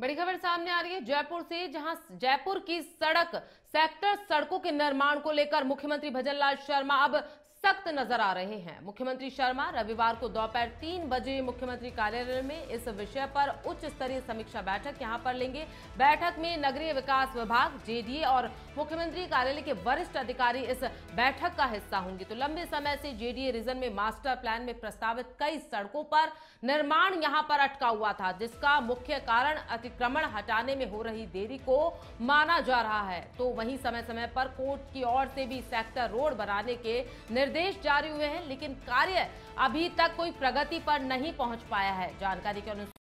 बड़ी खबर सामने आ रही है जयपुर से, जहां जयपुर की सेक्टर सड़कों के निर्माण को लेकर मुख्यमंत्री भजनलाल शर्मा अब सख्त नजर आ रहे हैं। मुख्यमंत्री शर्मा रविवार को दोपहर 3 बजे मुख्यमंत्री कार्यालय में इस विषय पर उच्च स्तरीय समीक्षा बैठक यहां पर लेंगे। बैठक में नगरीय विकास विभाग, जेडीए और मुख्यमंत्री कार्यालय के वरिष्ठ अधिकारी इस बैठक का हिस्सा होंगे। तो लंबे समय से जेडीए रीजन में मास्टर प्लान में प्रस्तावित कई सड़कों पर निर्माण यहां पर अटका हुआ था, जिसका मुख्य कारण अतिक्रमण हटाने में हो रही देरी को माना जा रहा है। तो वहीं समय समय पर कोर्ट की ओर से भी सेक्टर रोड बनाने के निर्देश जारी हुए हैं, लेकिन कार्य अभी तक कोई प्रगति पर नहीं पहुंच पाया है। जानकारी के अनुसार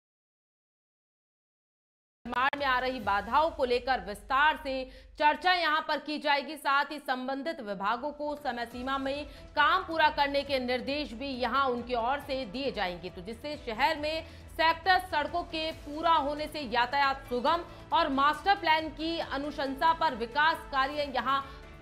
निर्माण में आ रही बाधाओं को लेकर विस्तार से चर्चा यहां पर की जाएगी। साथ ही संबंधित विभागों को समय सीमा में काम पूरा करने के निर्देश भी यहां उनकी ओर से दिए जाएंगे, तो जिससे शहर में सेक्टर सड़कों के पूरा होने से यातायात सुगम और मास्टर प्लान की अनुशंसा पर विकास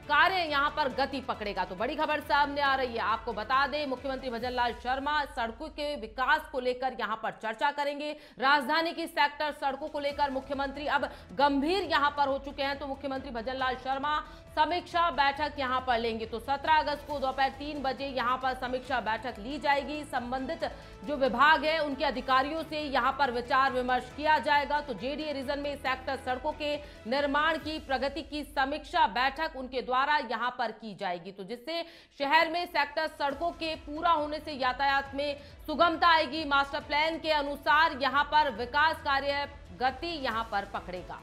कार्य यहां पर गति पकड़ेगा। तो बड़ी खबर सामने आ रही है। आपको बता दें, मुख्यमंत्री भजनलाल शर्मा सड़कों के विकास को लेकर यहां पर चर्चा करेंगे। राजधानी की सेक्टर सड़कों को लेकर मुख्यमंत्री अब गंभीर यहां पर हो चुके हैं, तो मुख्यमंत्री भजनलाल शर्मा समीक्षा बैठक यहां पर लेंगे। तो 17 अगस्त को दोपहर 3 बजे यहां पर समीक्षा बैठक ली जाएगी। संबंधित जो विभाग है उनके अधिकारियों से यहां पर विचार विमर्श किया जाएगा। तो जेडीए रीजन में सेक्टर सड़कों के निर्माण की प्रगति की समीक्षा बैठक उनके द्वारा यहां पर की जाएगी, तो जिससे शहर में सेक्टर सड़कों के पूरा होने से यातायात में सुगमता आएगी। मास्टर प्लान के अनुसार यहां पर विकास कार्य गति यहां पर पकड़ेगा।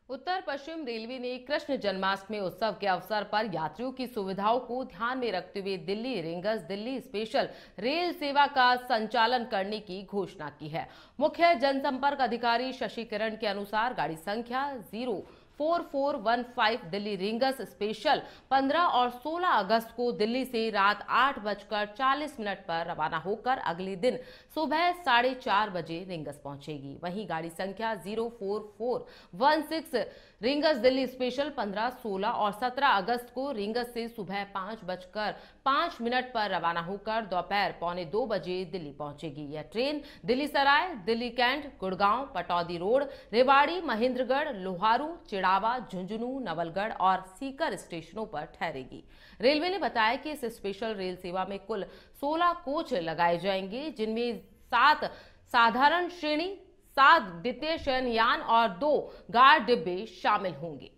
उत्तर पश्चिम रेलवे ने कृष्ण जन्माष्टमी उत्सव के अवसर पर यात्रियों की सुविधाओं को ध्यान में रखते हुए Delhi rings Delhi special rail सेवा का संचालन करने की घोषणा की है। मुख्य जनसंपर्क अधिकारी शशि किरण के अनुसार गाड़ी संख्या 04415 दिल्ली रिंगस स्पेशल 15 और 16 अगस्त को दिल्ली से रात 8:40 पर रवाना होकर अगले दिन सुबह 4:30 बजे रिंगस पहुंचेगी। वहीं गाड़ी संख्या 04416 रिंगस दिल्ली स्पेशल 15, 16 और 17 अगस्त को रिंगस से सुबह 5:05 पर रवाना होकर दोपहर 1:45 बजे दिल्ली पहुंचेगी। यह train Delhi Sarai, Delhi cantt, Gurgaon, Pataudi road, Rewari, Mahendragarh, Loharu, Chirawa, Jhunjhunu, Nawalgarh और सीकर स्टेशनों पर ठहरेगी। रेलवे ने बताया कि इस स्पेशल रेल सेवा में कुल 16 कोच लगाए जाएंगे, जिनमें 7 साधारण श्रेणी, 7 द्वितीय शयनयान और 2 गार्ड डिब्बे शामिल होंगे।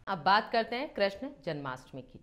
अब बात करते हैं कृष्ण जन्माष्टमी की।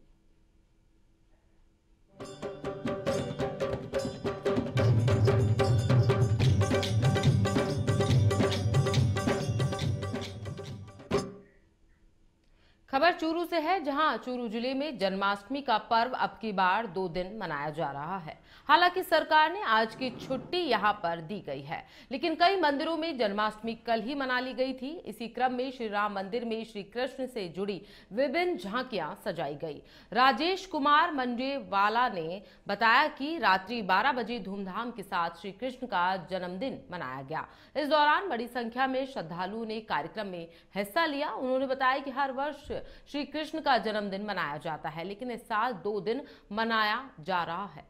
खबर चूरू से है, जहां चूरू जिले में जन्माष्टमी का पर्व अब की बार 2 दिन मनाया जा रहा है। हालांकि सरकार ने आज की छुट्टी यहां पर दी गई है, लेकिन कई मंदिरों में जन्माष्टमी कल ही मना ली गई थी। इसी क्रम में श्री राम मंदिर में श्री कृष्ण से जुड़ी विभिन्न झांकियां सजाई गई। राजेश कुमार मंजेवाला ने बताया कि रात्रि 12 बजे धूमधाम के साथ श्री कृष्ण का जन्मदिन मनाया गया। इस दौरान बड़ी संख्या में श्रद्धालुओं ने कार्यक्रम में हिस्सा लिया। उन्होंने बताया कि हर वर्ष श्री कृष्ण का जन्मदिन मनाया जाता है, लेकिन इस साल 2 दिन मनाया जा रहा है।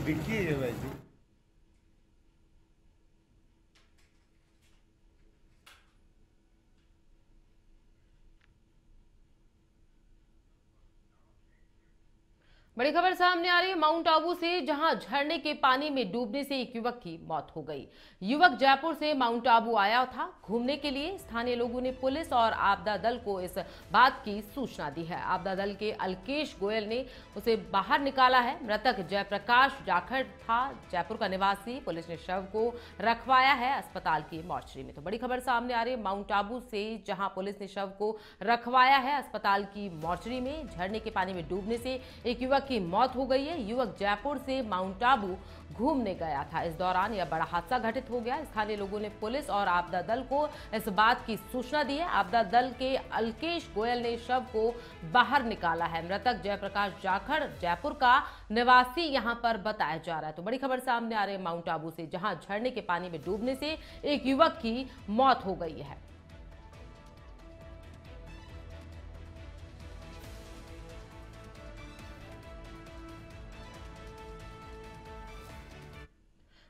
विक्की है वैसे। बड़ी खबर सामने आ रही है माउंट आबू से, जहां झरने के पानी में डूबने से एक युवक की मौत हो गई। युवक जयपुर से माउंट आबू आया था घूमने के लिए। स्थानीय लोगों ने पुलिस और आपदा दल को इस बात की सूचना दी है। आपदा दल के अलकेश गोयल ने उसे बाहर निकाला है। मृतक जयप्रकाश जाखड़ था, जयपुर का निवासी। पुलिस ने शव को रखवाया है अस्पताल की मॉर्चरी में। तो बड़ी खबर सामने आ रही है माउंट आबू से, जहां पुलिस ने शव को रखवाया है अस्पताल की मॉर्चरी में। झरने के पानी में डूबने से एक युवक की मौत हो गई है। युवक जयपुर से माउंट आबू घूमने गया था। इस दौरान यह बड़ा हादसा घटित हो गया। स्थानीय लोगों ने पुलिस और आपदा दल को इस बात की सूचना दी है। आपदा दल के अलकेश गोयल ने शव को बाहर निकाला है। मृतक जयप्रकाश जाखड़ जयपुर का निवासी यहां पर बताया जा रहा है। तो बड़ी खबर सामने आ रही है माउंट आबू से, जहां झरने के पानी में डूबने से एक युवक की मौत हो गई है।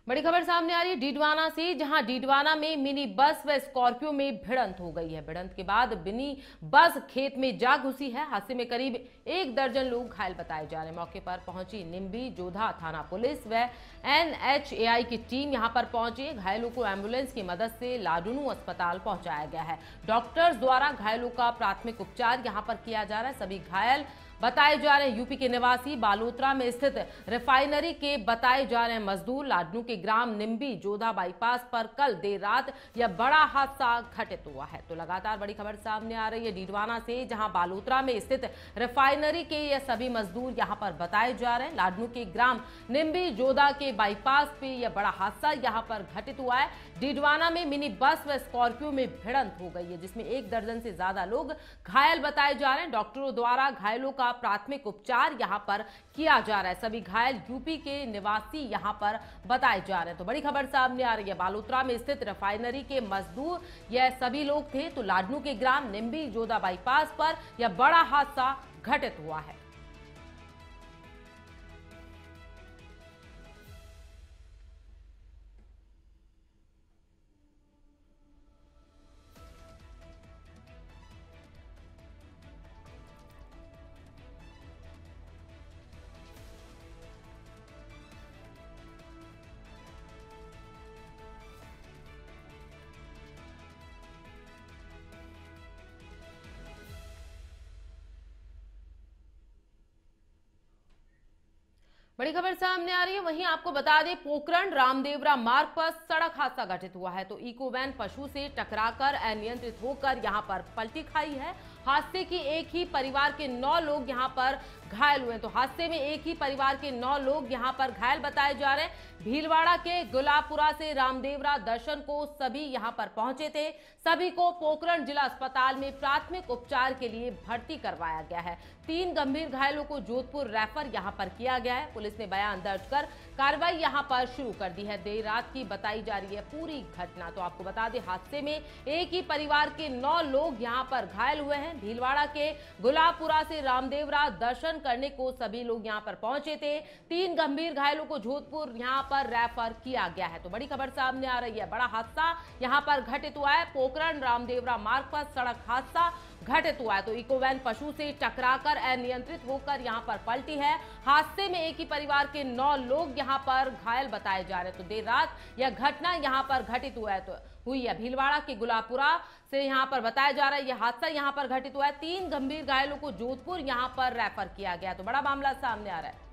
बड़ी खबर सामने आ रही है डीडवाना से, जहां डीडवाना में मिनी बस व स्कॉर्पियो में भिड़ंत हो गई है। भिड़ंत के बाद मिनी बस खेत में जा घुसी है। हादसे में करीब 1 दर्जन लोग घायल बताए जा रहे हैं। मौके पर पहुंची निम्बी जोधा थाना पुलिस व NHAI की टीम यहां पर पहुंची। घायलों को एम्बुलेंस की मदद से लाडुनू अस्पताल पहुंचाया गया है। डॉक्टर्स द्वारा घायलों का प्राथमिक उपचार यहां पर किया जा रहा है। सभी घायल बताए जा रहे हैं यूपी के निवासी। बालोतरा में स्थित रिफाइनरी के बताए जा रहे हैं मजदूर। लाडनू के ग्राम निम्बी जोधा बाईपास पर कल देर रात यह बड़ा हादसा घटित हुआ है। तो लगातार बड़ी खबर सामने आ रही है डीडवाना से, जहां बालोतरा में स्थित रिफाइनरी के ये सभी मजदूर यहां पर बताए जा रहे हैं। लाडनू के ग्राम निम्बी जोधा के बाईपास पे यह बड़ा हादसा यहां पर घटित हुआ है। डीडवाना में मिनी बस व स्कॉर्पियो में भिड़ंत हो गई है, जिसमें 1 दर्जन से ज्यादा लोग घायल बताए जा रहे हैं। डॉक्टरों द्वारा घायलों का प्राथमिक उपचार यहां पर किया जा रहा है। सभी घायल यूपी के निवासी यहां पर बताए जा रहे हैं। तो बड़ी खबर सामने आ रही है बालोतरा में स्थित रिफाइनरी के मजदूर यह सभी लोग थे। तो लाडनू के ग्राम निम्बी जोधा बाईपास पर यह बड़ा हादसा घटित हुआ है। बड़ी खबर सामने आ रही है। वहीं आपको बता दें पोखरण रामदेवरा मार्ग पर सड़क हादसा घटित हुआ है। तो इको वैन पशु से टकराकर अनियंत्रित होकर यहां पर पलटी खाई है। हादसे की एक ही परिवार के 9 लोग यहां पर घायल हुए। तो हादसे में एक ही परिवार के 9 लोग यहां पर घायल बताए जा रहे हैं। भीलवाड़ा के गुलाबपुरा से रामदेवरा दर्शन को सभी यहां पर पहुंचे थे। सभी को पोखरण जिला अस्पताल में प्राथमिक उपचार के लिए भर्ती करवाया गया है। 3 गंभीर घायलों को जोधपुर रेफर यहां पर किया गया है। पुलिस ने बयान दर्ज कर कार्रवाई यहां पर शुरू कर दी है। देर रात की बताई जा रही है पूरी घटना। तो आपको बता दें हादसे में एक ही परिवार के 9 लोग यहां पर घायल हुए हैं। भीलवाड़ा के गुलाबपुरा से रामदेवरा दर्शन करने को सभी लोग यहां पर पहुंचे थे। 3 गंभीर घायलों को जोधपुर यहां पर रेफर किया गया है। तो बड़ी खबर सामने आ रही है, बड़ा हादसा यहां पर घटित हुआ है। पोखरण रामदेवरा मार्ग पर सड़क हादसा घटित हुआ है। तो इको वैन पशु से टकराकर अनियंत्रित होकर यहां पर पलटी है। हादसे में एक ही परिवार के 9 लोग यहां पर घायल बताए जा रहे हैं। तो देर रात यह घटना यहां पर घटित हुआ है। तो हुई है भीलवाड़ा के गुलाबपुरा से यहां पर बताया जा रहा है यह हादसा यहां पर घटित हुआ है। 3 गंभीर घायलों को जोधपुर यहां पर रेफर किया गया। तो बड़ा मामला सामने आ रहा है।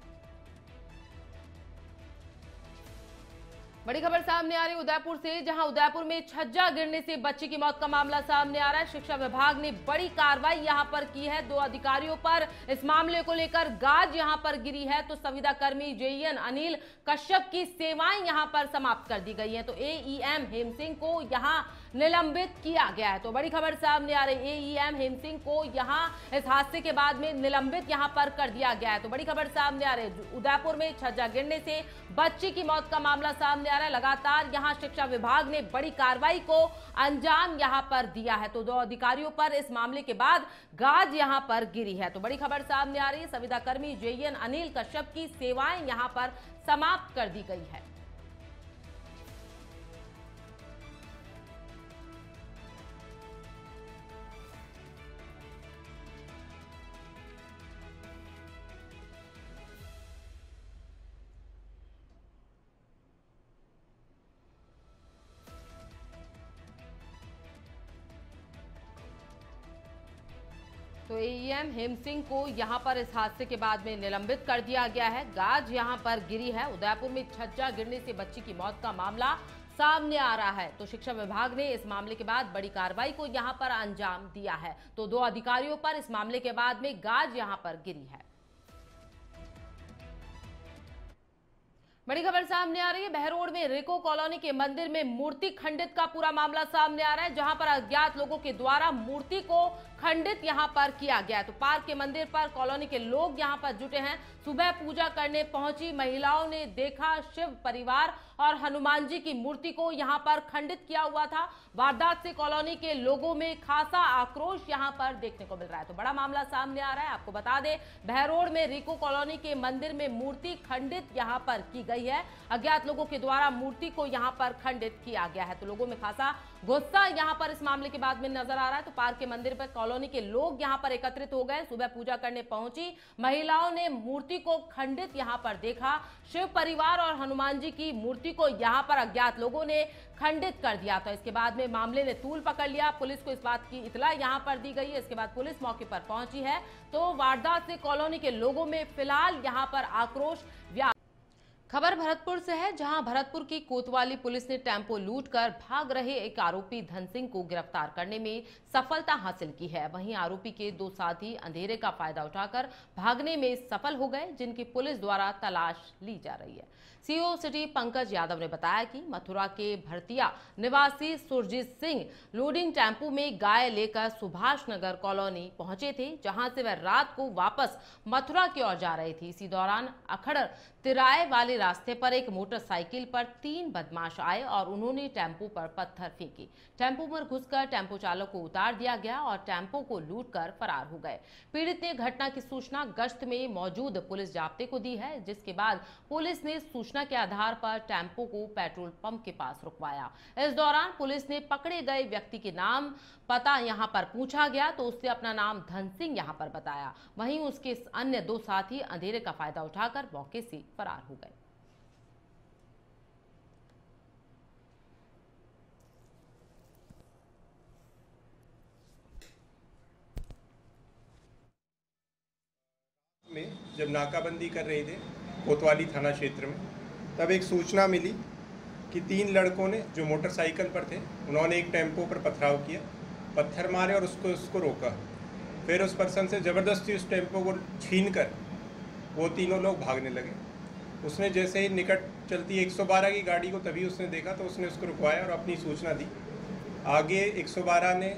बड़ी खबर सामने आ रही है उदयपुर से, जहां उदयपुर में छज्जा गिरने से बच्ची की मौत का मामला सामने आ रहा है। शिक्षा विभाग ने बड़ी कार्रवाई यहां पर की है। 2 अधिकारियों पर इस मामले को लेकर गाज यहां पर गिरी है। तो संविदा कर्मी JN अनिल कश्यप की सेवाएं यहां पर समाप्त कर दी गई हैं। तो AEM हेम सिंह को यहां निलंबित किया गया है। तो बड़ी खबर सामने आ रही है, एईएम हेम सिंह को यहां इस हादसे के बाद में निलंबित यहां पर कर दिया गया है। तो बड़ी खबर सामने आ रही है, उदयपुर में छज्जा गिरने से बच्ची की मौत का मामला सामने आ रहा है। लगातार यहां शिक्षा विभाग ने बड़ी कार्रवाई को अंजाम यहां पर दिया है। तो 2 अधिकारियों पर इस मामले के बाद गाज यहां पर गिरी है। तो बड़ी खबर सामने आ रही है, संविदा कर्मी जेईएन अनिल कश्यप की सेवाएं यहां पर समाप्त कर दी गई है। तो एईएम हेम सिंह को यहां पर इस हादसे के बाद में निलंबित कर दिया गया है। गाज यहां पर गिरी है। उदयपुर में छज्जा गिरने से बच्ची की मौत का मामला सामने आ रहा है। तो शिक्षा विभाग ने इस मामले के बाद बड़ी कार्रवाई को यहां पर अंजाम दिया है। तो 2 अधिकारियों पर इस मामले के बाद में गाज यहां पर गिरी है। बड़ी खबर सामने आ रही है, बहरोड में रिको कॉलोनी के मंदिर में मूर्ति खंडित का पूरा मामला सामने आ रहा है, जहां पर अज्ञात लोगों के द्वारा मूर्ति को खंडित यहां पर किया गया है। तो पार्क के मंदिर पर कॉलोनी के लोग यहां पर जुटे हैं। सुबह पूजा करने पहुंची महिलाओं ने देखा शिव परिवार और हनुमान जी की मूर्ति को यहां पर खंडित किया हुआ था। वारदात से कॉलोनी के लोगों में खासा आक्रोश यहां पर देखने को मिल रहा है। तो बड़ा मामला सामने आ रहा है। आपको बता दें, बहरोड में रिको कॉलोनी के मंदिर में मूर्ति खंडित यहां पर की गई है। अज्ञात लोगों के द्वारा मूर्ति को यहां पर खंडित किया गया है। तो लोगों में खासा गुस्सा यहां पर इस मामले के बाद में नजर आ रहा है। तो पार्क के मंदिर पर कॉलोनी के लोग यहां पर एकत्रित हो गए। सुबह पूजा करने पहुंची महिलाओं ने मूर्ति को खंडित यहां पर देखा। शिव परिवार और हनुमान जी की मूर्ति को यहां पर अज्ञात लोगों ने खंडित कर दिया। तो इसके बाद में मामले ने तूल पकड़ लिया। पुलिस को इस बात की इतला यहां पर दी गई है। इसके बाद पुलिस मौके पर पहुंची है। तो वारदात से कॉलोनी के लोगों में फिलहाल यहां पर आक्रोश खबर भरतपुर से है, जहां भरतपुर की कोतवाली पुलिस ने टेम्पो लूटकर भाग रहे एक आरोपी धन सिंह को गिरफ्तार करने में सफलता हासिल की है। वहीं आरोपी के 2 साथी अंधेरे का फायदा उठाकर भागने में सफल हो गए, जिनकी पुलिस द्वारा तलाश ली जा रही है। सीओ सिटी पंकज यादव ने बताया कि मथुरा के भरतिया निवासी सुरजीत सिंह लोडिंग टेम्पो में गाय लेकर सुभाष नगर कॉलोनी पहुंचे थे, जहां से वह रात को वापस मथुरा की ओर जा रहे थे। इसी दौरान अखड़ तिराए वाले रास्ते पर एक मोटरसाइकिल पर 3 बदमाश आए और उन्होंने टेम्पो पर पत्थर फेंके। टेम्पो पर घुसकर टेम्पो चालक को उतार दिया गया और टेम्पो को लूटकर फरार हो गए। पीड़ित ने घटना की सूचना गश्त में मौजूद पुलिस जाब्ते को दी है, जिसके बाद पुलिस ने सूचना के आधार पर टेम्पो को पेट्रोल पंप के पास रुकवाया। इस दौरान पुलिस ने पकड़े गए व्यक्ति के नाम पता यहां पर पूछा गया तो उसने अपना नाम धन सिंह यहां पर बताया। वहीं उसके अन्य 2 साथी अंधेरे का फायदा उठाकर मौके से फरार हो गए। में जब नाकाबंदी कर रहे थे कोतवाली थाना क्षेत्र में, तब एक सूचना मिली कि 3 लड़कों ने जो मोटरसाइकिल पर थे, उन्होंने एक टेम्पो पर पथराव किया, पत्थर मारे और उसको रोका। फिर उस पर्सन से ज़बरदस्ती उस टेम्पो को छीनकर वो तीनों लोग भागने लगे। उसने जैसे ही निकट चलती 112 की गाड़ी को तभी उसने देखा तो उसने उसको रुकवाया और अपनी सूचना दी। आगे 112 ने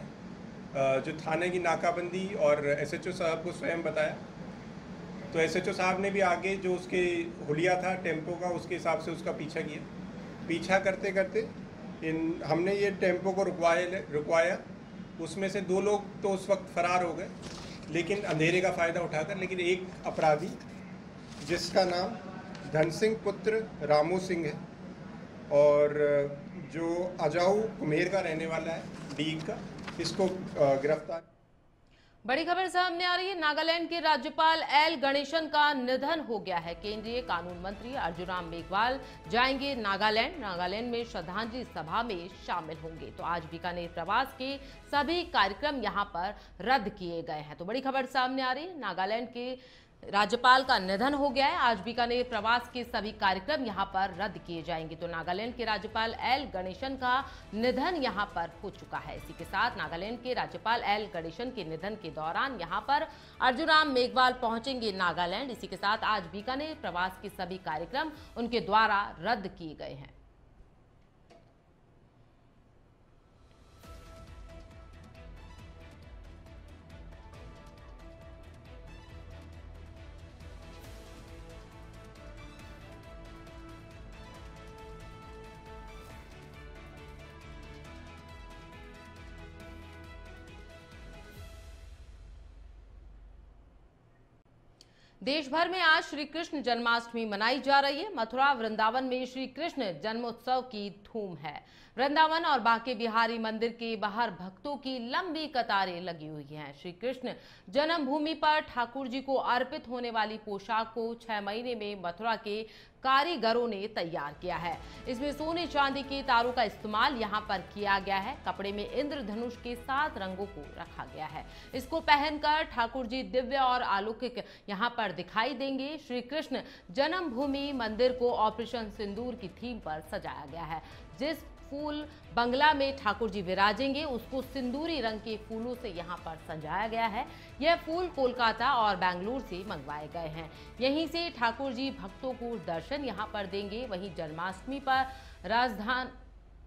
जो थाने की नाकाबंदी और एसएचओ साहब को स्वयं बताया। तो एसएचओ साहब ने भी आगे जो उसके हुलिया था टेम्पो का, उसके हिसाब से उसका पीछा किया। पीछा करते करते हमने ये टेम्पो को रुकवाया। उसमें से 2 लोग तो उस वक्त फरार हो गए, लेकिन अंधेरे का फ़ायदा उठाकर। लेकिन एक अपराधी जिसका नाम धन सिंह पुत्र रामू सिंह है और जो अजाऊ कुम्हेर का रहने वाला है डीग का, इसको गिरफ्तार। बड़ी खबर सामने आ रही है, नागालैंड के राज्यपाल एल गणेशन का निधन हो गया है। केंद्रीय कानून मंत्री अर्जुन मेघवाल जाएंगे नागालैंड में श्रद्धांजलि सभा में शामिल होंगे। तो आज बीकानेर प्रवास के सभी कार्यक्रम यहां पर रद्द किए गए हैं। तो बड़ी खबर सामने आ रही है, नागालैंड के राज्यपाल का निधन हो गया है। आज बीकानेर प्रवास के सभी कार्यक्रम यहां पर रद्द किए जाएंगे। तो नागालैंड के राज्यपाल एल गणेशन का निधन यहां पर हो चुका है। इसी के साथ नागालैंड के राज्यपाल एल गणेशन के निधन के दौरान यहां पर अर्जुन मेघवाल पहुंचेंगे नागालैंड। इसी के साथ आज बीकानेर प्रवास के सभी कार्यक्रम उनके द्वारा रद्द किए गए हैं। देश भर में आज श्री कृष्ण जन्माष्टमी मनाई जा रही है। मथुरा वृंदावन में श्री कृष्ण जन्मोत्सव की धूम है। वृंदावन और बांके बिहारी मंदिर के बाहर भक्तों की लंबी कतारें लगी हुई हैं। श्री कृष्ण जन्मभूमि पर ठाकुर जी को अर्पित होने वाली पोशाक को 6 महीने में मथुरा के कारीगरों ने तैयार किया है। इसमें सोने चांदी के तारों का इस्तेमाल यहाँ पर किया गया है। कपड़े में इंद्रधनुष के 7 रंगों को रखा गया है। इसको पहनकर ठाकुर जी दिव्य और अलौकिक यहाँ पर दिखाई देंगे। श्री कृष्ण जन्मभूमि मंदिर को ऑपरेशन सिंदूर की थीम पर सजाया गया है। जिस फूल बंगला में ठाकुर जी विराजेंगे उसको सिंदूरी रंग के फूलों से यहाँ पर सजाया गया है। यह फूल कोलकाता और बेंगलुरु से मंगवाए गए हैं। यहीं से ठाकुर जी भक्तों को दर्शन यहाँ पर देंगे। वहीं जन्माष्टमी पर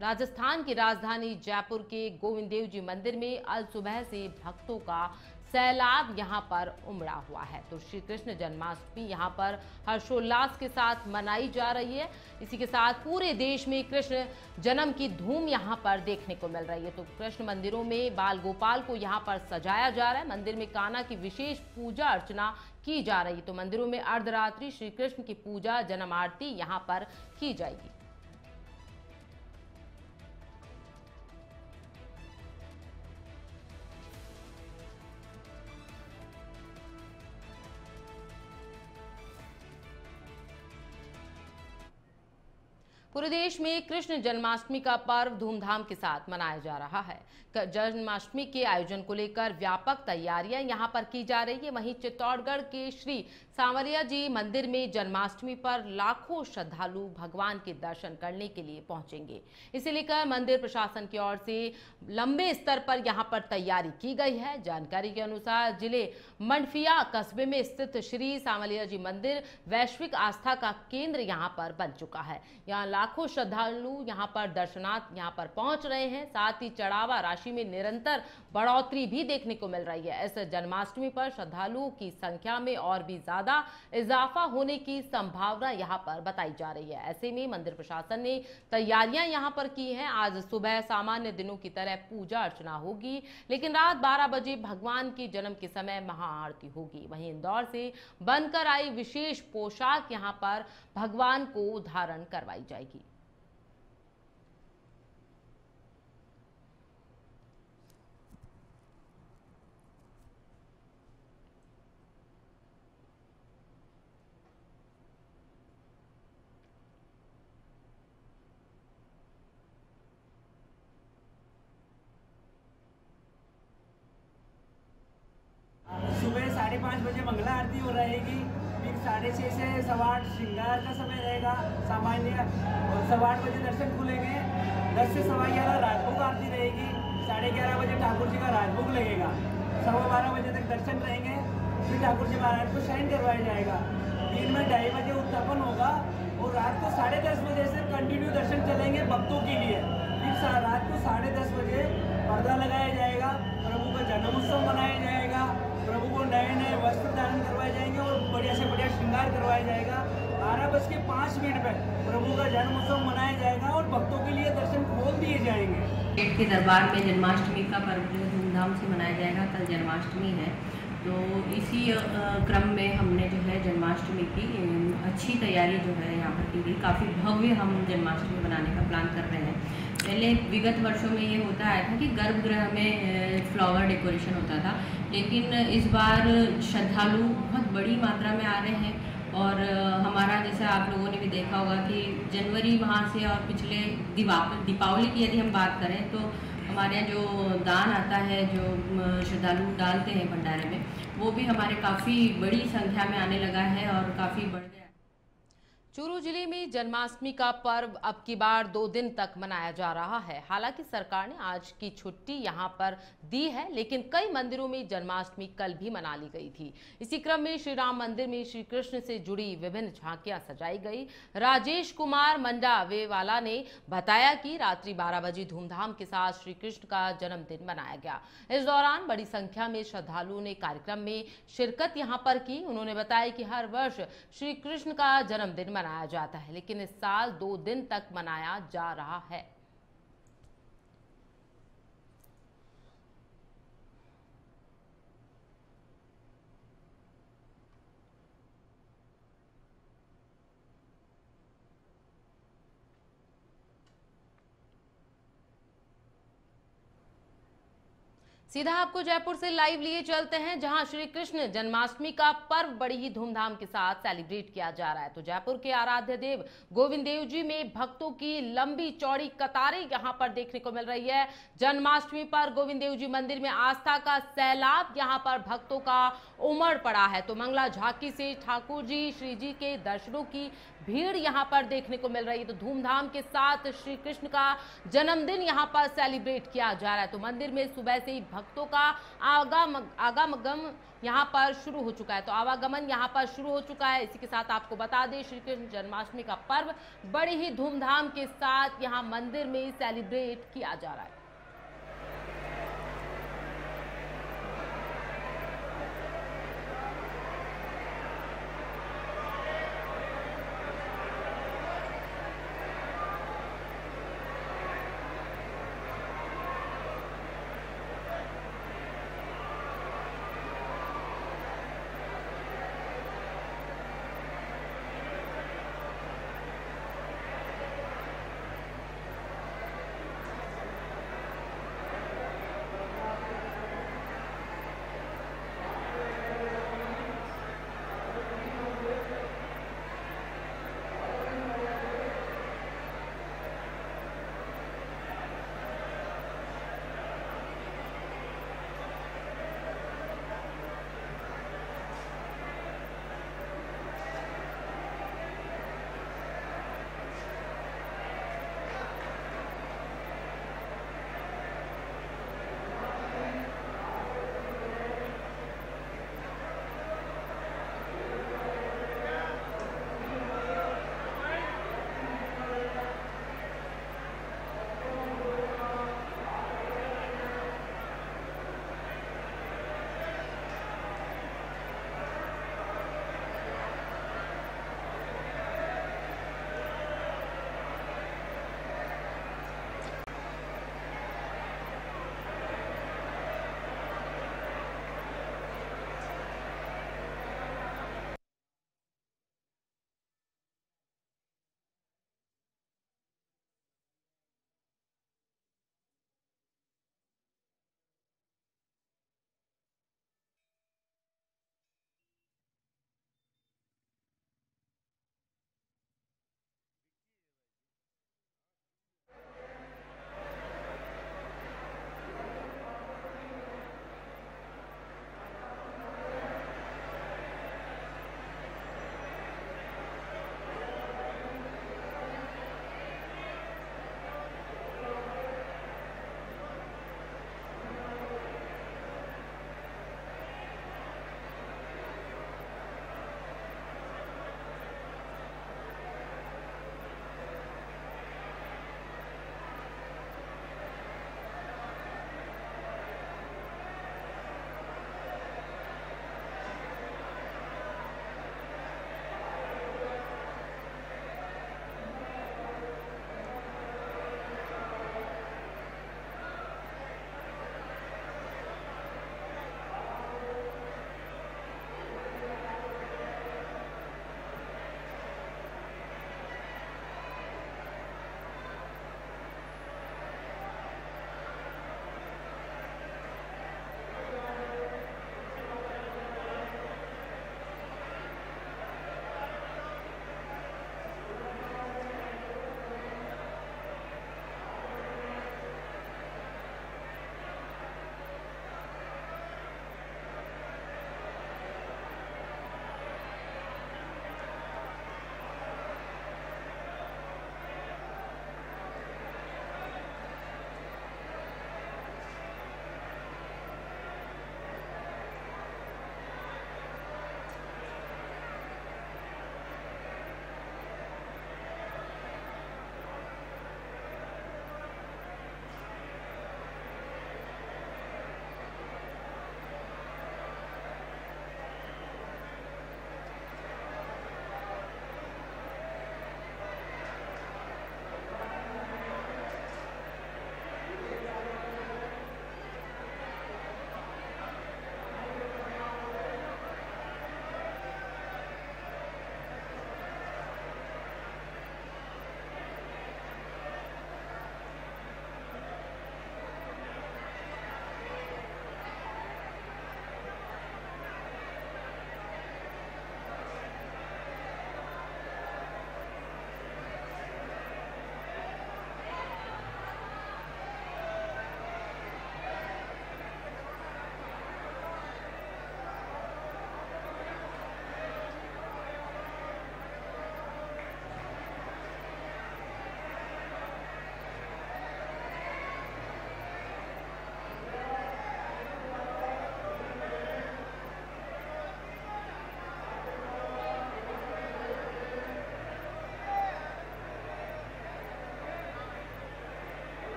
राजस्थान की राजधानी जयपुर के गोविंद देव जी मंदिर में अल सुबह से भक्तों का सैलाब यहाँ पर उमड़ा हुआ है। तो श्री कृष्ण जन्माष्टमी यहाँ पर हर्षोल्लास के साथ मनाई जा रही है। इसी के साथ पूरे देश में कृष्ण जन्म की धूम यहाँ पर देखने को मिल रही है। तो कृष्ण मंदिरों में बाल गोपाल को यहाँ पर सजाया जा रहा है। मंदिर में कान्हा की विशेष पूजा अर्चना की जा रही है। तो मंदिरों में अर्धरात्रि श्री कृष्ण की पूजा जन्म आरती यहाँ पर की जाएगी। पूरे देश में कृष्ण जन्माष्टमी का पर्व धूमधाम के साथ मनाया जा रहा है। जन्माष्टमी के आयोजन को लेकर व्यापक तैयारियां यहां पर की जा रही है। वहीं चित्तौड़गढ़ के श्री सांवरिया जी मंदिर में जन्माष्टमी पर लाखों श्रद्धालु भगवान के दर्शन करने के लिए पहुंचेंगे। इसे लेकर मंदिर प्रशासन की ओर से लंबे स्तर पर यहां पर तैयारी की गई है। जानकारी के अनुसार जिले मंडफिया कस्बे में स्थित श्री सांवरिया जी मंदिर वैश्विक आस्था का केंद्र यहां पर बन चुका है। यहाँ लाखों श्रद्धालु यहां पर दर्शनार्थ यहां पर पहुंच रहे हैं। साथ ही चढ़ावा राशि में निरंतर बढ़ोतरी भी देखने को मिल रही है। इस जन्माष्टमी पर श्रद्धालुओं की संख्या में और भी ज्यादा इजाफा होने की संभावना यहां पर बताई जा रही है। ऐसे में मंदिर प्रशासन ने तैयारियां यहां पर की हैं। आज सुबह सामान्य दिनों की तरह पूजा अर्चना होगी, लेकिन रात 12 बजे भगवान के जन्म के समय महाआरती होगी। वहीं इंदौर से बनकर आई विशेष पोशाक यहां पर भगवान को धारण करवाई जाएगी। सुबह 5:30 बजे मंगला आरती हो रहेगी। फिर 6:30 से 8:15 श्रृंगार का समय रहेगा सामान्य, और 8:15 बजे दर्शन खुलेंगे। 10 से 11:15 राजभोग आरती रहेगी। 11:30 बजे ठाकुर जी का राजभोग लगेगा। 12:15 बजे तक दर्शन रहेंगे। फिर ठाकुर जी महाराज को शयन करवाया जाएगा। दिन में 2:30 बजे उत्थापन होगा और रात को 10:30 बजे से कंटिन्यू दर्शन चलेंगे भक्तों के लिए। फिर रात को 10:30 बजे पर्दा लगाया जाएगा। प्रभु का जन्मोत्सव मनाया जाएगा। प्रभु को नए वस्त्र धारण करवाए जाएंगे और बढ़िया से बढ़िया श्रृंगार करवाया जाएगा। 12:05 पर प्रभु का जन्मोत्सव मनाया जाएगा और भक्तों के लिए दर्शन खोल दिए जाएंगे। पेट के दरबार में जन्माष्टमी का पर्व जो धूमधाम से मनाया जाएगा। कल जन्माष्टमी है, तो इसी क्रम में हमने जो है जन्माष्टमी की अच्छी तैयारी जो है यहाँ पर की गई। काफ़ी भव्य हम जन्माष्टमी बनाने का प्लान कर रहे हैं। पहले विगत वर्षों में ये होता आया था कि गर्भगृह में फ्लावर डेकोरेशन होता था, लेकिन इस बार श्रद्धालु बहुत बड़ी मात्रा में आ रहे हैं। और हमारा जैसे आप लोगों ने भी देखा होगा कि जनवरी माह से और पिछले दीपावली की यदि हम बात करें तो हमारे यहाँ जो दान आता है, जो श्रद्धालु डालते हैं भंडारे में, वो भी हमारे काफ़ी बड़ी संख्या में आने लगा है और काफ़ी बढ़ गया। चूरू जिले में जन्माष्टमी का पर्व अब की बार 2 दिन तक मनाया जा रहा है। हालांकि सरकार ने आज की छुट्टी यहां पर दी है, लेकिन कई मंदिरों में जन्माष्टमी कल भी मना ली गई थी। इसी क्रम में श्री राम मंदिर में श्री कृष्ण से जुड़ी विभिन्न झांकियां सजाई गई। राजेश कुमार मंडावेवाला ने बताया कि रात्रि 12 बजे धूमधाम के साथ श्री कृष्ण का जन्मदिन मनाया गया। इस दौरान बड़ी संख्या में श्रद्धालुओं ने कार्यक्रम में शिरकत यहां पर की। उन्होंने बताया कि हर वर्ष श्री कृष्ण का जन्मदिन मनाया जाता है, लेकिन इस साल 2 दिन तक मनाया जा रहा है। सीधा आपको जयपुर से लाइव लिए चलते हैं, जहां श्री कृष्ण जन्माष्टमी का पर्व बड़ी ही धूमधाम के साथ सेलिब्रेट किया जा रहा है। तो जयपुर के आराध्य देव गोविंद देव जी में भक्तों की लंबी चौड़ी कतारें यहां पर देखने को मिल रही है। जन्माष्टमी पर गोविंद देव जी मंदिर में आस्था का सैलाब यहां पर भक्तों का उमड़ पड़ा है। तो मंगला झांकी से ठाकुर जी श्री जी के दर्शनों की भीड़ यहां पर देखने को मिल रही है। तो धूमधाम के साथ श्री कृष्ण का जन्मदिन यहां पर सेलिब्रेट किया जा रहा है। तो मंदिर में सुबह से ही भक्तों का आवागमन यहां पर शुरू हो चुका है। तो आवागमन यहां पर शुरू हो चुका है। इसी के साथ आपको बता दें, श्री कृष्ण जन्माष्टमी का पर्व बड़ी ही धूमधाम के साथ यहां मंदिर में सेलिब्रेट किया जा रहा है।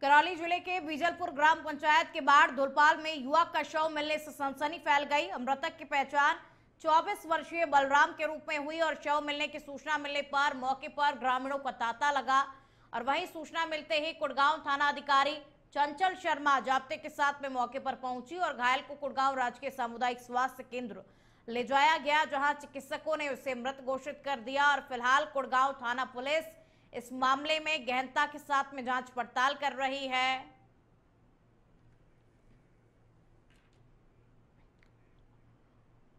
करौली जिले के बीजलपुर ग्राम पंचायत के बाढ़ धुलपाल में युवक का शव मिलने से सनसनी फैल गई। मृतक की पहचान 24 वर्षीय बलराम के रूप में हुई और शव मिलने की सूचना मिलने पर मौके पर ग्रामीणों का तांता लगा। और वहीं सूचना मिलते ही कुड़गांव थाना अधिकारी चंचल शर्मा जाब्ते के साथ में मौके पर पहुंची और घायल को कुड़गांव राजकीय सामुदायिक स्वास्थ्य केंद्र ले जाया गया, जहां चिकित्सकों ने उसे मृत घोषित कर दिया। और फिलहाल कुड़गांव थाना पुलिस इस मामले में गहनता के साथ में जांच पड़ताल कर रही है।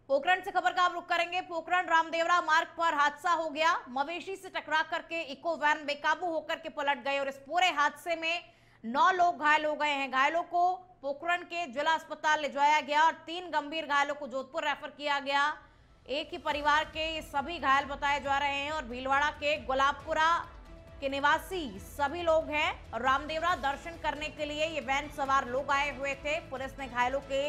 पोखरण से खबर का आप रुख करेंगे। पोखरण रामदेवरा मार्ग पर हादसा हो गया। मवेशी से टकरा करके इको वैन बेकाबू होकर के पलट गई और इस पूरे हादसे में 9 लोग घायल हो गए हैं। घायलों को पोखरण के जिला अस्पताल ले जाया गया और 3 गंभीर घायलों को जोधपुर रेफर किया गया। एक ही परिवार के ये सभी घायल बताए जा रहे हैं और भीलवाड़ा के गुलाबपुरा के निवासी सभी लोग हैं। और रामदेवरा दर्शन करने के लिए ये वैन सवार लोग आए हुए थे। पुलिस ने घायलों के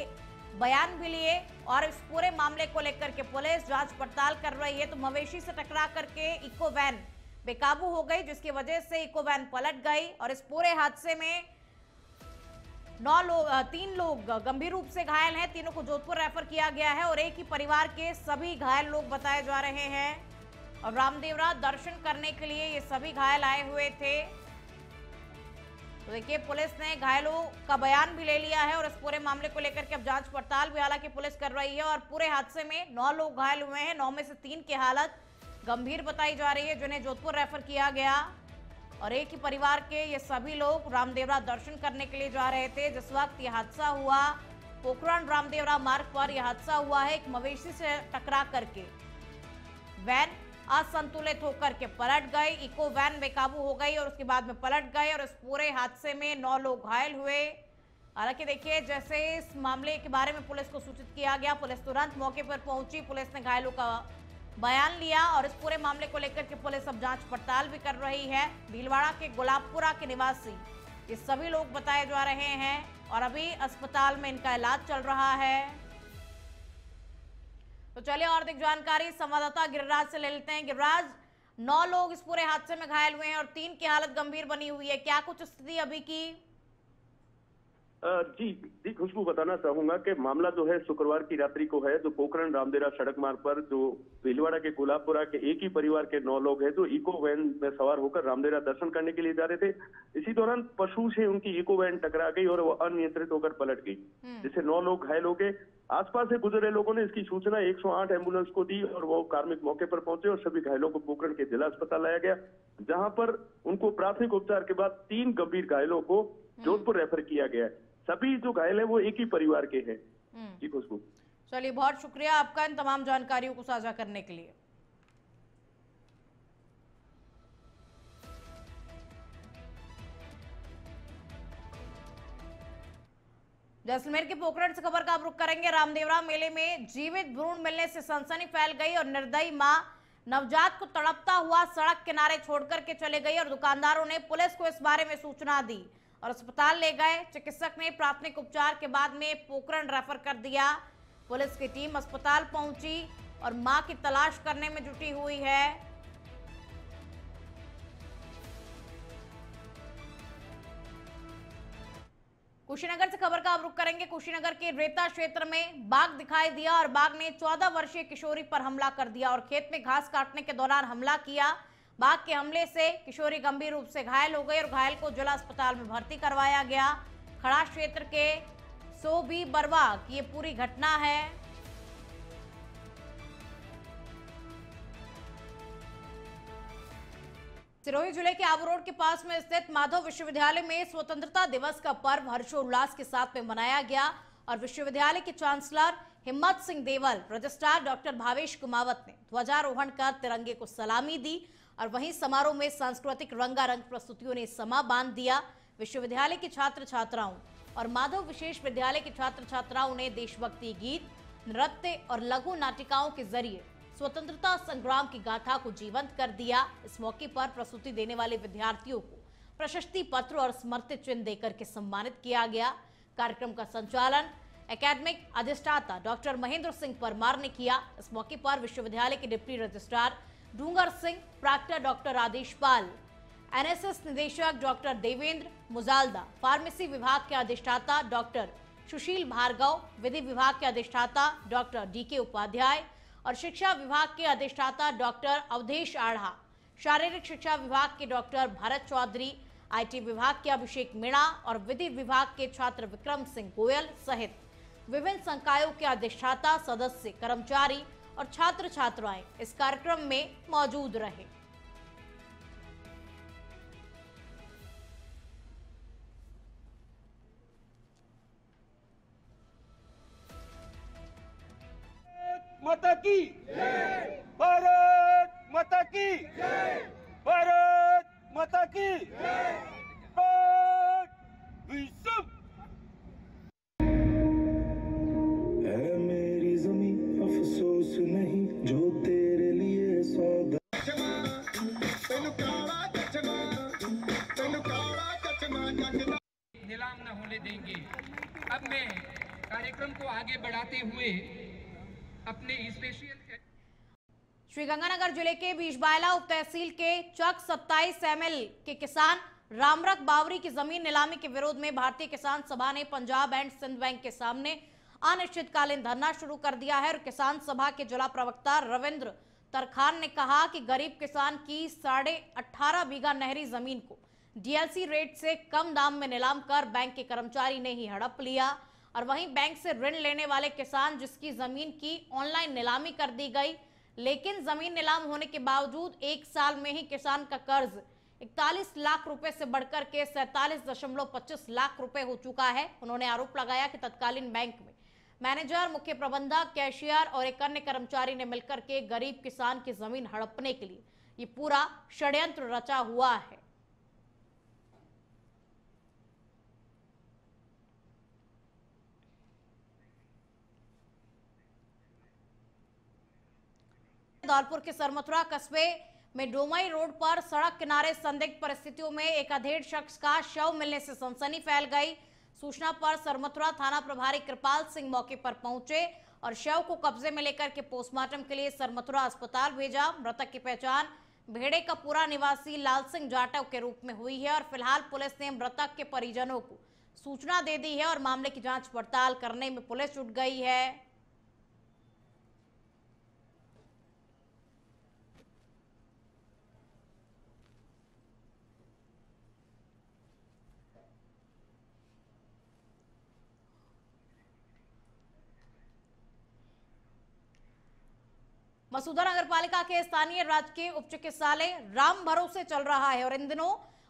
बयान भी लिए और इस पूरे मामले को लेकर के पुलिस जांच पड़ताल कर रही है। तो मवेशी से टकरा करके इको वैन बेकाबू हो गई, जिसकी वजह से इको वैन पलट गई और इस पूरे हादसे में 3 लोग गंभीर रूप से घायल हैं। तीनों को जोधपुर रेफर किया गया है और एक ही परिवार के सभी घायल लोग बताए जा रहे हैं। और रामदेवरा दर्शन करने के लिए ये सभी घायल आए हुए थे। तो देखिए, पुलिस ने घायलों का बयान भी ले लिया है और इस पूरे मामले को लेकर के अब जांच पड़ताल भी हालांकि पुलिस कर रही है। और पूरे हादसे में 9 लोग घायल हुए हैं। 9 में से 3 की हालत गंभीर बताई जा रही है, जिन्हें जोधपुर रेफर किया गया। और एक ही परिवार के ये सभी लोग रामदेवरा दर्शन करने के लिए जा रहे थे जिस वक्त ये हादसा हुआ। पोखरण रामदेवरा मार्ग पर यह हादसा हुआ है। एक मवेशी से टकरा करके वैन असंतुलित होकर के पलट गई। इको वैन बेकाबू हो गई और उसके बाद में पलट गए और इस पूरे हादसे में 9 लोग घायल हुए। हालांकि देखिए, जैसे इस मामले के बारे में पुलिस को सूचित किया गया, पुलिस तुरंत मौके पर पहुंची। पुलिस ने घायलों का बयान लिया और इस पूरे मामले को लेकर के पुलिस अब जांच पड़ताल भी कर रही है। भीलवाड़ा के गुलाबपुरा के निवासी ये सभी लोग बताए जा रहे हैं और अभी अस्पताल में इनका इलाज चल रहा है। तो चलिए और अधिक जानकारी संवाददाता गिरिराज से ले लेते हैं। गिरिराज, 9 लोग इस पूरे हादसे में घायल हुए हैं और 3 की हालत गंभीर बनी हुई है, क्या कुछ स्थिति अभी की? जी खुशबू, बताना चाहूंगा कि मामला जो है शुक्रवार की रात्रि को है, जो पोखरण रामदेवरा सड़क मार्ग पर जो भीलवाड़ा के गुलाबपुरा के एक ही परिवार के 9 लोग हैं जो इको वैन में सवार होकर रामदेवरा दर्शन करने के लिए जा रहे थे। इसी दौरान पशु से उनकी इको वैन टकरा गई और वो अनियंत्रित होकर पलट गई, जिससे 9 लोग घायल हो गए। आसपास से गुजरे लोगों ने इसकी सूचना 108 एम्बुलेंस को दी और वो कार्मिक मौके पर पहुंचे और सभी घायलों को पोखरण के जिला अस्पताल लाया गया, जहां पर उनको प्राथमिक उपचार के बाद 3 गंभीर घायलों को जोधपुर रेफर किया गया। सभी जो घायल है वो एक ही परिवार के हैं। जी खुशबू, चलिए बहुत शुक्रिया आपका इन तमाम जानकारियों को साझा करने के लिए। जैसलमेर के पोखरण से खबर का आप रुख करेंगे। रामदेवरा मेले में जीवित भ्रूण मिलने से सनसनी फैल गई और निर्दयी मां नवजात को तड़पता हुआ सड़क किनारे छोड़कर के चले गई और दुकानदारों ने पुलिस को इस बारे में सूचना दी और अस्पताल ले गए। चिकित्सक ने प्राथमिक उपचार के बाद में पोखरण रेफर कर दिया। पुलिस की टीम अस्पताल पहुंची और मां की तलाश करने में जुटी हुई है। कुशीनगर से खबर का आप रुख करेंगे। कुशीनगर के रेता क्षेत्र में बाघ दिखाई दिया और बाघ ने 14 वर्षीय किशोरी पर हमला कर दिया और खेत में घास काटने के दौरान हमला किया। बाघ के हमले से किशोरी गंभीर रूप से घायल हो गई और घायल को जिला अस्पताल में भर्ती करवाया गया। खड़ा क्षेत्र के सोबी बरवा की ये पूरी घटना है। सिरोही जिले के आबू रोड के पास में स्थित माधव विश्वविद्यालय में स्वतंत्रता दिवस का पर्व हर्षोल्लास के साथ में मनाया गया और विश्वविद्यालय के चांसलर हिम्मत सिंह देवल, रजिस्ट्रार डॉक्टर भावेश कुमावत ने ध्वजारोहण कर तिरंगे को सलामी दी और वहीं समारोह में सांस्कृतिक रंगारंग प्रस्तुतियों ने समा बांध दिया। विश्वविद्यालय के छात्र छात्राओं और माधव विशेष विद्यालय के छात्र छात्राओं ने देशभक्ति गीत, नृत्य और लघु नाटिकाओं के जरिए स्वतंत्रता संग्राम की गाथा को जीवंत कर दिया। इस मौके पर प्रस्तुति देने वाले विद्यार्थियों को प्रशस्ति पत्र और स्मृति चिन्ह देकर के सम्मानित किया गया। कार्यक्रम का संचालन एकेडमिक अधिष्ठाता डॉक्टर महेंद्र सिंह परमार ने किया। इस मौके पर विश्वविद्यालय के डिप्टी रजिस्ट्रार डूंगर सिंह, प्राक्टर डॉक्टर आदेशपाल, एनएसएस निदेशक डॉक्टर देवेंद्र मुजालदा, फार्मेसी विभाग के अधिष्ठाता डॉक्टर सुशील भार्गव, विधि विभाग के अधिष्ठाता डॉक्टर डीके उपाध्याय और शिक्षा विभाग के अधिष्ठाता डॉक्टर अवधेश आढ़ा, शारीरिक शिक्षा विभाग के डॉक्टर भरत चौधरी, आईटी विभाग के अभिषेक मीणा और विधि विभाग के छात्र विक्रम सिंह गोयल सहित विभिन्न संकायों के अधिष्ठाता, सदस्य, कर्मचारी और छात्र छात्राएं इस कार्यक्रम में मौजूद रहे। माता की भारत माता की भारत माता की विश्व है मेरी ज़मीं, अफसोस नहीं जो तेरे लिए सौदा। नीलाम न होने देंगे। अब मैं कार्यक्रम को आगे बढ़ाते हुए अपने स्पेशल श्रीगंगानगर जिले के बीजबायला उप तहसील के चक 27 ML के किसान रामरख बावरी की जमीन नीलामी के विरोध में भारतीय किसान सभा ने पंजाब एंड सिंध बैंक के सामने अनिश्चितकालीन धरना शुरू कर दिया है। और किसान सभा के जिला प्रवक्ता रविंद्र तरखान ने कहा कि गरीब किसान की 18.5 बीघा नहरी जमीन को डीएलसी रेट से कम दाम में नीलाम कर बैंक के कर्मचारी ने ही हड़प लिया। और वहीं बैंक से ऋण लेने वाले किसान जिसकी जमीन की ऑनलाइन नीलामी कर दी गई, लेकिन जमीन नीलाम होने के बावजूद 1 साल में ही किसान का कर्ज 41 लाख रुपए से बढ़कर के 47.25 लाख रुपए हो चुका है। उन्होंने आरोप लगाया कि तत्कालीन बैंक में मैनेजर, मुख्य प्रबंधक, कैशियर और एक अन्य कर्मचारी ने मिलकर के गरीब किसान की जमीन हड़पने के लिए ये पूरा षड्यंत्र रचा हुआ है। धौलपुर के सरमथुरा कस्बे में डोमई रोड पर सड़क किनारे संदिग्ध परिस्थितियों में एक अधेड़ शख्स का शव मिलने से सनसनी फैल गई। सूचना पर सरमथुरा थाना प्रभारी कृपाल सिंह मौके पर पहुंचे और शव को कब्जे में लेकर के पोस्टमार्टम के लिए सरमथुरा अस्पताल भेजा। मृतक की पहचान भेड़े का पूरा निवासी लाल सिंह जाटव के रूप में हुई है और फिलहाल पुलिस ने मृतक के परिजनों को सूचना दे दी है और मामले की जांच पड़ताल करने में पुलिस जुट गई है। मसूदा नगर पालिका के स्थानीय राजकीय उप चिकित्सालय राम भरोसे चल रहा है और इन दिनों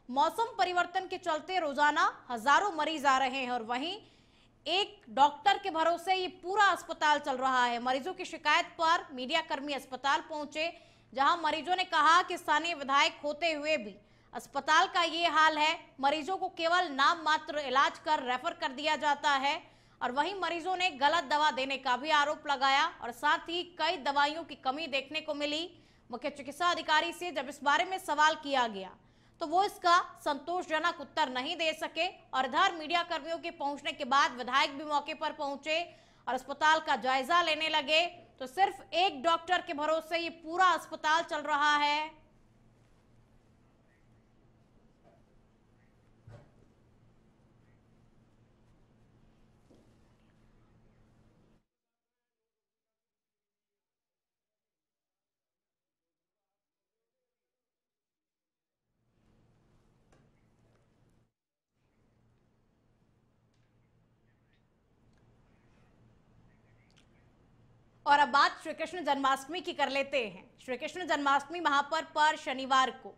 मौसम परिवर्तन के चलते रोजाना हजारों मरीज आ रहे हैं और वहीं एक डॉक्टर के भरोसे ये पूरा अस्पताल चल रहा है। मरीजों की शिकायत पर मीडिया कर्मी अस्पताल पहुंचे, जहां मरीजों ने कहा कि स्थानीय विधायक होते हुए भी अस्पताल का ये हाल है। मरीजों को केवल नाम मात्र इलाज कर रेफर कर दिया जाता है और वहीं मरीजों ने गलत दवा देने का भी आरोप लगाया और साथ ही कई दवाइयों की कमी देखने को मिली। मुख्य चिकित्सा अधिकारी से जब इस बारे में सवाल किया गया तो वो इसका संतोषजनक उत्तर नहीं दे सके और इधर मीडिया कर्मियों के पहुंचने के बाद विधायक भी मौके पर पहुंचे और अस्पताल का जायजा लेने लगे तो सिर्फ एक डॉक्टर के भरोसे ये पूरा अस्पताल चल रहा है। और अब बात श्री कृष्ण जन्माष्टमी की कर लेते हैं। श्री कृष्ण जन्माष्टमी महापर्व पर शनिवार को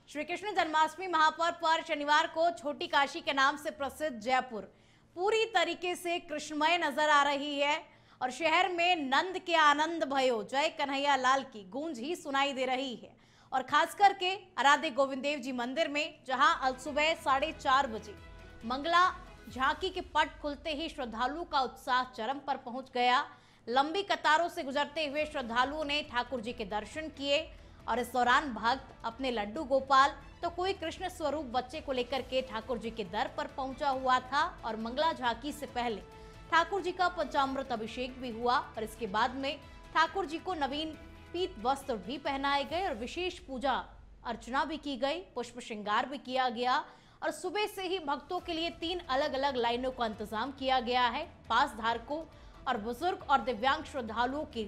श्री कृष्ण जन्माष्टमी महापर्व पर शनिवार को छोटी काशी के नाम से प्रसिद्ध जयपुर पूरी तरीके से कृष्णमय नजर आ रही है और शहर में नंद के आनंद भयो जय कन्हैया लाल की गूंज ही सुनाई दे रही है। और खास करके आराध्य गोविंद देव जी मंदिर में जहां अल सुबह 4:30 बजे मंगला झांकी के पट खुलते ही श्रद्धालुओं का उत्साह चरम पर पहुंच गया। लंबी कतारों से गुजरते हुए श्रद्धालुओं ने ठाकुर जी के दर्शन किए और इस दौरान भक्त अपने लड्डू गोपाल तो कोई कृष्ण स्वरूप बच्चे को लेकर के ठाकुर जी के दर पर पहुंचा हुआ था और मंगला झांकी से पहले ठाकुर जी का पंचामृत अभिषेक भी हुआ और इसके बाद में ठाकुर जी को नवीन पीत वस्त्र भी पहनाए गए और विशेष पूजा अर्चना भी की गई, पुष्प श्रृंगार भी किया गया और सुबह से ही भक्तों के लिए 3 अलग अलग लाइनों का इंतजाम किया गया है। पास धारकों और बुजुर्ग और दिव्यांग श्रद्धालुओं के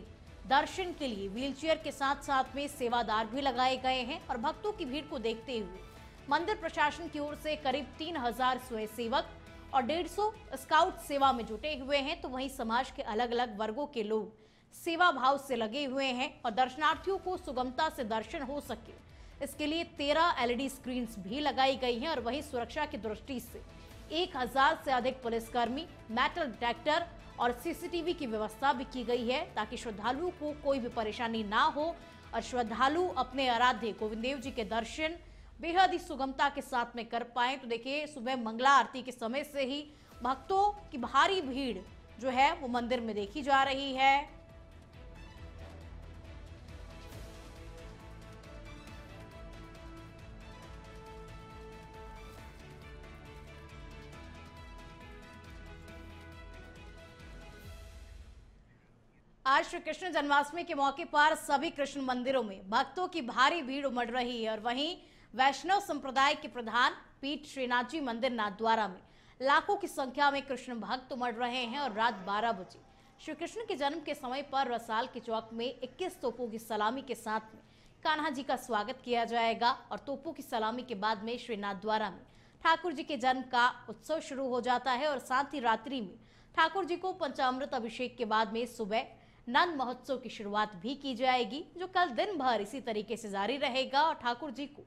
दर्शन के लिए व्हीलचेयर के साथ साथ में सेवादार भी लगाए गए हैं और भक्तों की भीड़ को देखते हुए मंदिर प्रशासन की ओर से करीब 3000 स्वयंसेवक और 150 स्काउट सेवा में जुटे हुए हैं। तो वहीं समाज के अलग अलग वर्गों के लोग सेवा भाव से लगे हुए हैं और दर्शनार्थियों को सुगमता से दर्शन हो सके इसके लिए 13 LED स्क्रीन्स भी लगाई गई हैं और वहीं सुरक्षा की दृष्टि से 1000 से अधिक पुलिसकर्मी, मेटल डिटेक्टर और CCTV की व्यवस्था भी की गई है ताकि श्रद्धालुओं को कोई भी परेशानी ना हो और श्रद्धालु अपने आराध्य गोविंद देव जी के दर्शन बेहद ही सुगमता के साथ में कर पाए। तो देखिए सुबह मंगला आरती के समय से ही भक्तों की भारी भीड़ जो है वो मंदिर में देखी जा रही है। आज श्री कृष्ण जन्माष्टमी के मौके पर सभी कृष्ण मंदिरों में भक्तों की भारी भीड़ उमड़ रही है और वहीं वैष्णव संप्रदाय के प्रधान पीठ श्रीनाथ जी मंदिर नाथद्वारा में लाखों की संख्या में कृष्ण भक्त उमड़ रहे हैं और रात 12 बजे श्री कृष्ण के जन्म के समय पर रसाल के चौक में 21 तोपों की सलामी के साथ में कान्हा जी का स्वागत किया जाएगा और तोपों की सलामी के बाद में श्री नाथद्वारा में ठाकुर जी के जन्म का उत्सव शुरू हो जाता है और साथ ही रात्रि में ठाकुर जी को पंचामृत अभिषेक के बाद में सुबह नंद महोत्सव की शुरुआत भी की जाएगी जो कल दिन भर इसी तरीके से जारी रहेगा और ठाकुर जी को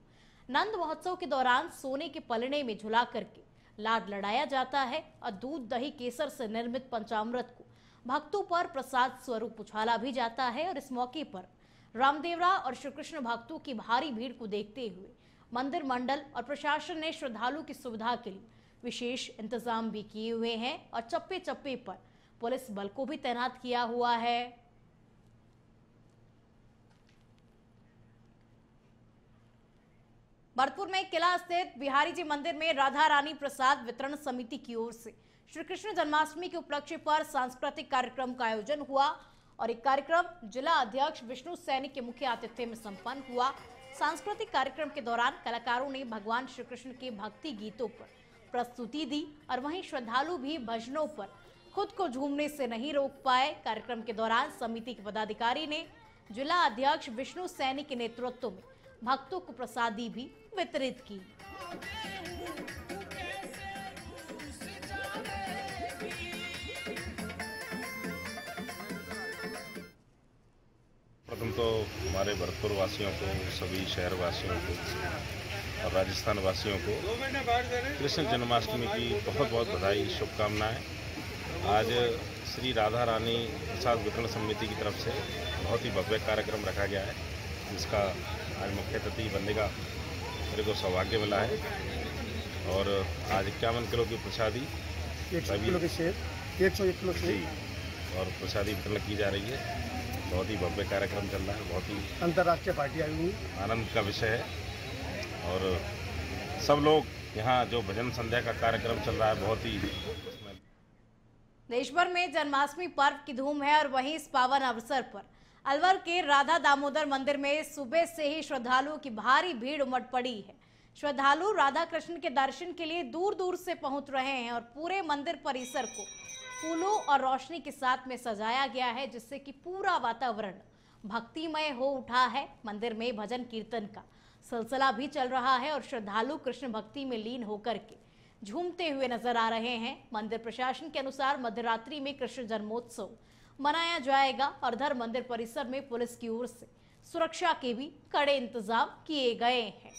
नंद महोत्सव के दौरान सोने के पलड़े में झुला करके लाड लड़ाया जाता है और दूध दही केसर से निर्मित पंचामृत को भक्तों पर प्रसाद स्वरूप उछाला भी जाता है और इस मौके पर रामदेवरा और श्री कृष्ण भक्तों की भारी भीड़ को देखते हुए मंदिर मंडल और प्रशासन ने श्रद्धालुओं की सुविधा के लिए विशेष इंतजाम भी किए हुए हैं और चप्पे चप्पे पर पुलिस बल को भी तैनात किया हुआ है। भरतपुर में किला स्थित बिहारी जी मंदिर में राधा रानी प्रसाद वितरण समिति की ओर से श्री कृष्ण जन्माष्टमी के उपलक्ष्य पर सांस्कृतिक कार्यक्रम का आयोजन हुआ और एक कार्यक्रम जिला अध्यक्ष विष्णु सैनी के मुख्य आतिथ्य में संपन्न हुआ। सांस्कृतिक कार्यक्रम के दौरान कलाकारों ने भगवान श्री कृष्ण के भक्ति गीतों पर प्रस्तुति दी और वहीं श्रद्धालु भी भजनों पर खुद को झूमने से नहीं रोक पाए। कार्यक्रम के दौरान समिति के पदाधिकारी ने जिला अध्यक्ष विष्णु सैनी के नेतृत्व में भक्तों को प्रसादी भी वितरित की। प्रथम तो हमारे भरतपुर वासियों को, सभी शहर वासियों को और राजस्थान वासियों को कृष्ण जन्माष्टमी की बहुत बहुत बधाई, शुभकामनाएं। आज श्री राधा रानी प्रसाद वितरण समिति की तरफ से बहुत ही भव्य कार्यक्रम रखा गया है जिसका आज मुख्य अतिथि बनने का मेरे को सौभाग्य मिला है और आज 51 किलो की प्रसादी, 101 किलो की सेब, 101 किलो सेब और प्रसादी वितरण की जा रही है। बहुत ही भव्य कार्यक्रम चल रहा है, बहुत ही अंतर्राष्ट्रीय पार्टी आई हुई, आनंद का विषय है और सब लोग यहाँ जो भजन संध्या का कार्यक्रम चल रहा है बहुत ही। देश भर में जन्माष्टमी पर्व की धूम है और वहीं इस पावन अवसर पर अलवर के राधा दामोदर मंदिर में सुबह से ही श्रद्धालुओं की भारी भीड़ उमड़ पड़ी है। श्रद्धालु राधा कृष्ण के दर्शन के लिए दूर दूर से पहुंच रहे हैं और पूरे मंदिर परिसर को फूलों और रोशनी के साथ में सजाया गया है जिससे कि पूरा वातावरण भक्तिमय हो उठा है। मंदिर में भजन कीर्तन का सिलसिला भी चल रहा है और श्रद्धालु कृष्ण भक्ति में लीन होकर के झूमते हुए नजर आ रहे हैं। मंदिर प्रशासन के अनुसार मध्यरात्रि में कृष्ण जन्मोत्सव मनाया जाएगा और इधर मंदिर परिसर में पुलिस की ओर से सुरक्षा के भी कड़े इंतजाम किए गए हैं।